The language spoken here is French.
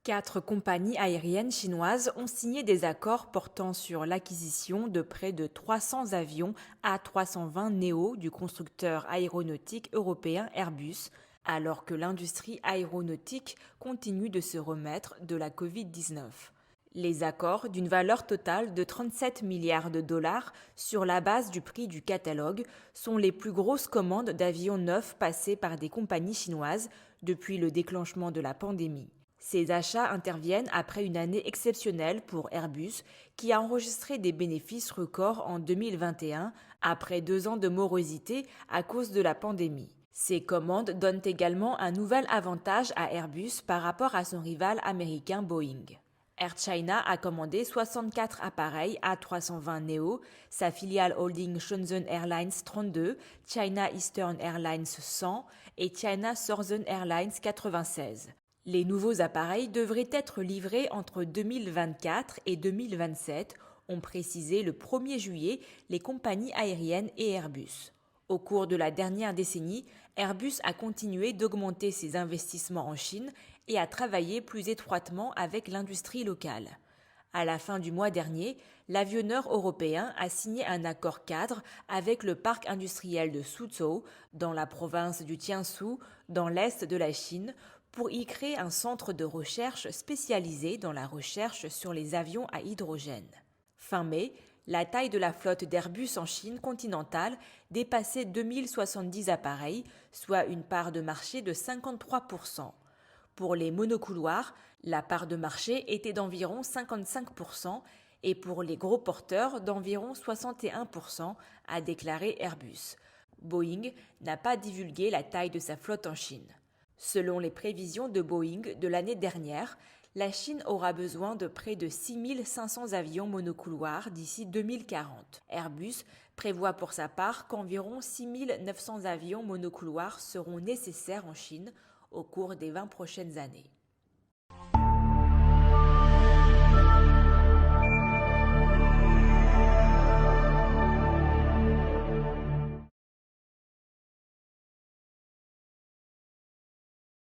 4 compagnies aériennes chinoises ont signé des accords portant sur l'acquisition de près de 300 avions A320neo du constructeur aéronautique européen Airbus, alors que l'industrie aéronautique continue de se remettre de la Covid-19. Les accords, d'une valeur totale de 37 milliards de dollars sur la base du prix du catalogue, sont les plus grosses commandes d'avions neufs passées par des compagnies chinoises depuis le déclenchement de la pandémie. Ces achats interviennent après une année exceptionnelle pour Airbus, qui a enregistré des bénéfices records en 2021 après 2 ans de morosité à cause de la pandémie. Ces commandes donnent également un nouvel avantage à Airbus par rapport à son rival américain Boeing. Air China a commandé 64 appareils A320neo, sa filiale holding Shenzhen Airlines 32, China Eastern Airlines 100 et China Southern Airlines 96. Les nouveaux appareils devraient être livrés entre 2024 et 2027, ont précisé le 1er juillet les compagnies aériennes et Airbus. Au cours de la dernière décennie, Airbus a continué d'augmenter ses investissements en Chine et a travaillé plus étroitement avec l'industrie locale. À la fin du mois dernier, l'avionneur européen a signé un accord cadre avec le parc industriel de Suzhou, dans la province du Jiangsu, dans l'est de la Chine, pour y créer un centre de recherche spécialisé dans la recherche sur les avions à hydrogène. Fin mai, la taille de la flotte d'Airbus en Chine continentale dépassait 2070 appareils, soit une part de marché de 53%. Pour les monocouloirs, la part de marché était d'environ 55% et pour les gros porteurs d'environ 61%, a déclaré Airbus. Boeing n'a pas divulgué la taille de sa flotte en Chine. Selon les prévisions de Boeing de l'année dernière, la Chine aura besoin de près de 6500 avions monocouloirs d'ici 2040. Airbus prévoit pour sa part qu'environ 6900 avions monocouloirs seront nécessaires en Chine au cours des 20 prochaines années.